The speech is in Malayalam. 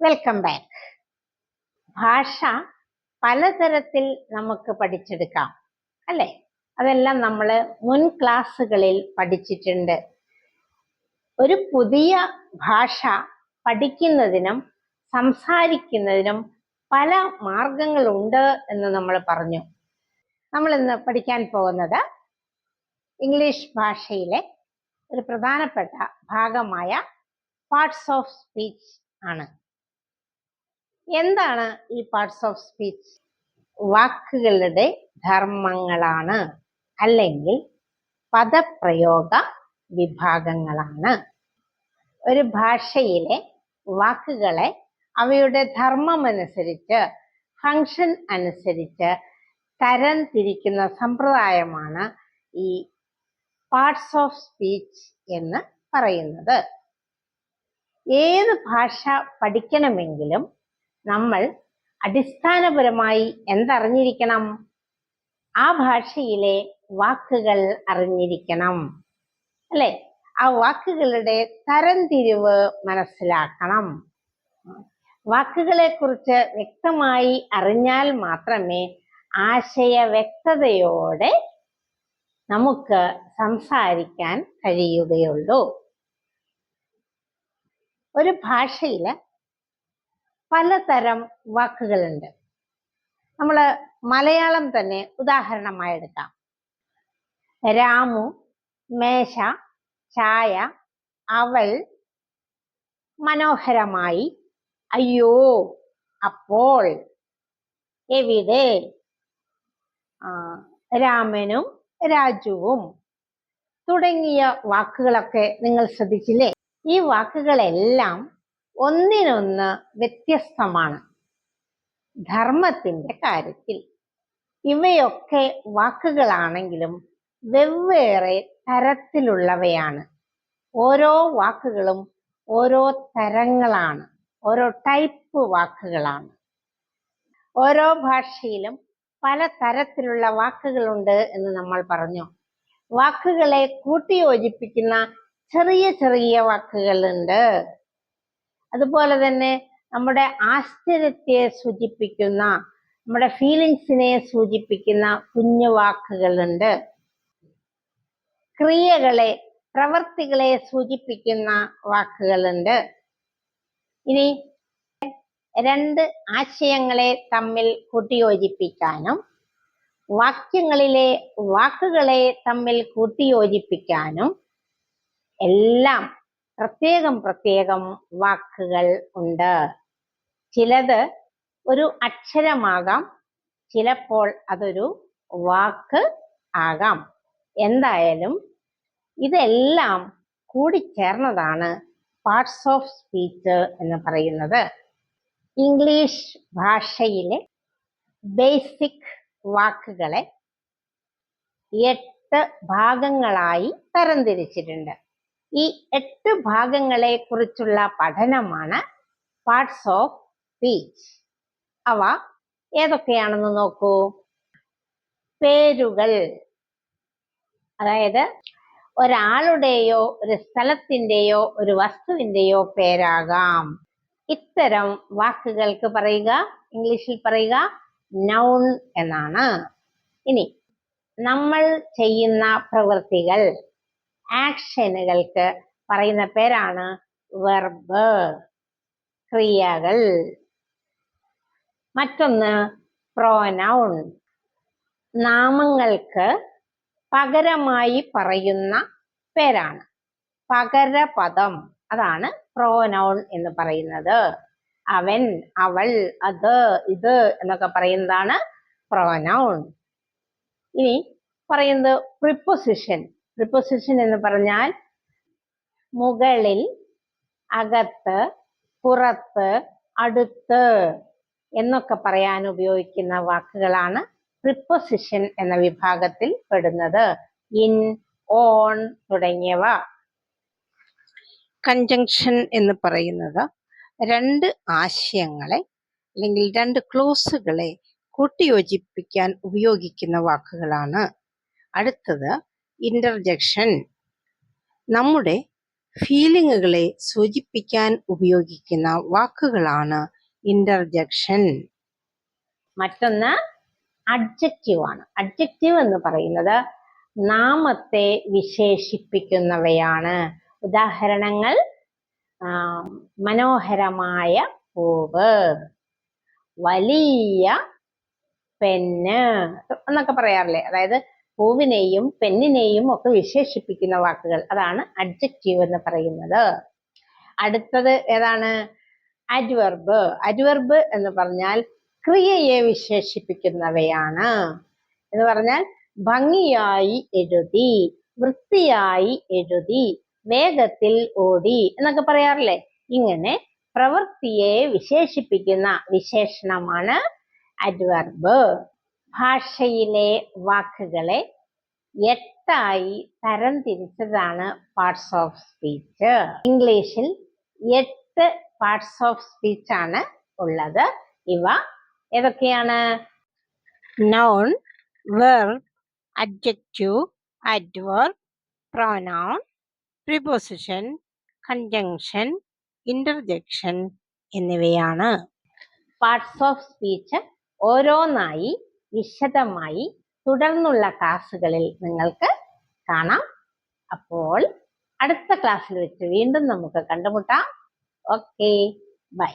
Welcome back. ഭാഷ പലതരത്തിൽ നമുക്ക് പഠിച്ചെടുക്കാം അല്ലേ? അതെല്ലാം നമ്മൾ മുൻ ക്ലാസ്സുകളിൽ പഠിച്ചിട്ടുണ്ട്. ഒരു പുതിയ ഭാഷ പഠിക്കുന്നതിനും സംസാരിക്കുന്നതിനും പല മാർഗങ്ങളുണ്ട് എന്ന് നമ്മൾ പറഞ്ഞു. നമ്മൾ ഇന്ന് പഠിക്കാൻ പോകുന്നത് ഇംഗ്ലീഷ് ഭാഷയിലെ ഒരു പ്രധാനപ്പെട്ട ഭാഗമായ പാർട്സ് ഓഫ് സ്പീച്ച് ആണ്. എന്താണ് ഈ പാർട്സ് ഓഫ് സ്പീച്ച്? വാക്കുകളുടെ ധർമ്മങ്ങളാണ്, അല്ലെങ്കിൽ പദപ്രയോഗ വിഭാഗങ്ങളാണ്. ഒരു ഭാഷയിലെ വാക്കുകളെ അവയുടെ ധർമ്മമനുസരിച്ച്, ഫങ്ഷൻ അനുസരിച്ച് തരം തിരിക്കുന്ന സമ്പ്രദായമാണ് ഈ പാർട്സ് ഓഫ് സ്പീച്ച് എന്ന് പറയുന്നത്. ഏത് ഭാഷ പഠിക്കണമെങ്കിലും നമ്മൾ അടിസ്ഥാനപരമായി എന്തറിഞ്ഞിരിക്കണം? ആ ഭാഷയിലെ വാക്കുകൾ അറിഞ്ഞിരിക്കണം അല്ലെ? ആ വാക്കുകളുടെ തരംതിരിവ് മനസ്സിലാക്കണം. വാക്കുകളെ കുറിച്ച് വ്യക്തമായി അറിഞ്ഞാൽ മാത്രമേ ആശയ വ്യക്തതയോടെ നമുക്ക് സംസാരിക്കാൻ കഴിയുകയുള്ളൂ. ഒരു ഭാഷയിൽ പലതരം വാക്കുകളുണ്ട്. നമ്മൾ മലയാളം തന്നെ ഉദാഹരണമായി എടുക്കാം. രാമു, മേശ, ചായ, അവൾ, മനോഹരമായി, അയ്യോ, അപ്പോൾ, എവിടെ, രാമനും രാജുവും തുടങ്ങിയ വാക്കുകളൊക്കെ നിങ്ങൾ ശ്രദ്ധിച്ചില്ലേ? ഈ വാക്കുകളെല്ലാം ഒന്നിനൊന്ന് വ്യത്യസ്തമാണ് ധർമ്മത്തിന്റെ കാര്യത്തിൽ. ഇവയൊക്കെ വാക്കുകളാണെങ്കിലും വെവ്വേറെ തരത്തിലുള്ളവയാണ്. ഓരോ വാക്കുകളും ഓരോ തരങ്ങളാണ്, ഓരോ ടൈപ്പ് വാക്കുകളാണ്. ഓരോ ഭാഷയിലും പല തരത്തിലുള്ള വാക്കുകളുണ്ട് എന്ന് നമ്മൾ പറഞ്ഞു. വാക്കുകളെ കൂട്ടിയോജിപ്പിക്കുന്ന ചെറിയ ചെറിയ വാക്കുകളുണ്ട്. അതുപോലെ തന്നെ നമ്മുടെ ആശ്ചര്യത്തെ സൂചിപ്പിക്കുന്ന, നമ്മുടെ ഫീലിങ്സിനെ സൂചിപ്പിക്കുന്ന കുഞ്ഞു വാക്കുകളുണ്ട്. ക്രിയകളെ, പ്രവൃത്തികളെ സൂചിപ്പിക്കുന്ന വാക്കുകളുണ്ട്. ഇനി രണ്ട് ആശയങ്ങളെ തമ്മിൽ കൂട്ടിയോജിപ്പിക്കാനും വാക്യങ്ങളിലെ വാക്കുകളെ തമ്മിൽ കൂട്ടിയോജിപ്പിക്കാനും എല്ലാം പ്രത്യേകം പ്രത്യേകം വാക്കുകൾ ഉണ്ട്. ചിലത് ഒരു അക്ഷരമാകാം, ചിലപ്പോൾ അതൊരു വാക്ക് ആകാം. എന്തായാലും ഇതെല്ലാം കൂടിച്ചേർന്നതാണ് പാർട്സ് ഓഫ് സ്പീച്ച് എന്ന് പറയുന്നത്. ഇംഗ്ലീഷ് ഭാഷയിലെ ബേസിക് വാക്കുകളെ 8 ഭാഗങ്ങളായി തരംതിരിച്ചിട്ടുണ്ട്. ഈ 8 ഭാഗങ്ങളെ കുറിച്ചുള്ള പഠനമാണ് പാർട്സ് ഓഫ് സ്പീച്ച്. അവ ഏതൊക്കെയാണെന്ന് നോക്കൂ. പേരുകൾ, അതായത് ഒരാളുടെയോ ഒരു സ്ഥലത്തിന്റെയോ ഒരു വസ്തുവിന്റെയോ പേരാകാം. ഇത്തരം വാക്കുകൾക്ക് പറയുക, ഇംഗ്ലീഷിൽ പറയുക നൗൺ എന്നാണ്. ഇനി നമ്മൾ ചെയ്യുന്ന പ്രവൃത്തികൾ, ആക്ഷനുകൾക്ക് പറയുന്ന പേരാണ് വെർബ്, ക്രിയകൾ. മറ്റൊന്ന് പ്രോനൗൺ, നാമങ്ങൾക്ക് പകരമായി പറയുന്ന പേരാണ്. പകരപദം, അതാണ് പ്രോനൗൺ എന്ന് പറയുന്നത്. അവൻ, അവൾ, അത്, ഇത് എന്നൊക്കെ പറയുന്നതാണ് പ്രോനൗൺ. ഇനി പറയുന്നത് പ്രിപ്പൊസിഷൻ. പ്രിപ്പൊസിഷൻ എന്ന് പറഞ്ഞാൽ മുകളിൽ, അകത്ത്, പുറത്ത്, അടുത്ത് എന്നൊക്കെ പറയാൻ ഉപയോഗിക്കുന്ന വാക്കുകളാണ് പ്രിപ്പൊസിഷൻ എന്ന വിഭാഗത്തിൽ പെടുന്നത്. ഇൻ, ഓൺ തുടങ്ങിയവ. കൺജങ്ഷൻ എന്ന് പറയുന്നത് രണ്ട് ആശയങ്ങളെ അല്ലെങ്കിൽ രണ്ട് ക്ലോസുകളെ കൂട്ടിയോജിപ്പിക്കാൻ ഉപയോഗിക്കുന്ന വാക്കുകളാണ്. അടുത്തത് ഇന്റർജെക്ഷൻ. നമ്മുടെ ഫീലിങ്ങുകളെ സൂചിപ്പിക്കാൻ ഉപയോഗിക്കുന്ന വാക്കുകളാണ് ഇന്റർജെക്ഷൻ. മറ്റൊന്ന് അഡ്ജക്റ്റീവ് ആണ്. അഡ്ജക്റ്റീവ് എന്ന് പറയുന്നത് നാമത്തെ വിശേഷിപ്പിക്കുന്നവയാണ്. ഉദാഹരണങ്ങൾ: മനോഹരമായ പൂവ്, വലിയ പെന്ന് എന്നൊക്കെ പറയാറില്ലേ? അതായത് പൂവിനെയും പെന്നിനെയും ഒക്കെ വിശേഷിപ്പിക്കുന്ന വാക്കുകൾ, അതാണ് അഡ്ജക്റ്റീവ് എന്ന് പറയുന്നത്. അടുത്തത് ഏതാണ്? അഡ്വർബ്. അഡ്വർബ് എന്ന് പറഞ്ഞാൽ ക്രിയയെ വിശേഷിപ്പിക്കുന്നവയാണ്. എന്ന് പറഞ്ഞാൽ ഭംഗിയായി എഴുതി, വൃത്തിയായി എഴുതി, വേഗത്തിൽ ഓടി എന്നൊക്കെ പറയാറില്ലേ? ഇങ്ങനെ പ്രവൃത്തിയെ വിശേഷിപ്പിക്കുന്ന വിശേഷണമാണ് അഡ്വർബ്. ഭാഷയിലെ വാക്കുകളെ 8 തരംതിരിച്ചതാണ് പാർട്സ് ഓഫ് സ്പീച്ച്. ഇംഗ്ലീഷിൽ 8 പാർട്സ് ഓഫ് സ്പീച്ച് ആണ് ഉള്ളത്. ഇവ ഏതൊക്കെയാണ്? Noun, verb, adjective, adverb, pronoun, preposition, conjunction, interjection എന്നിവയാണ്. പാർട്സ് ഓഫ് സ്പീച്ച് ഓരോന്നായി വിശദമായി തുടർന്നുള്ള ക്ലാസ്സുകളിൽ നിങ്ങൾക്ക് കാണാം. അപ്പോൾ അടുത്ത ക്ലാസ്സിൽ വെച്ച് വീണ്ടും നമുക്ക് കണ്ടുമുട്ടാം. Okay, by.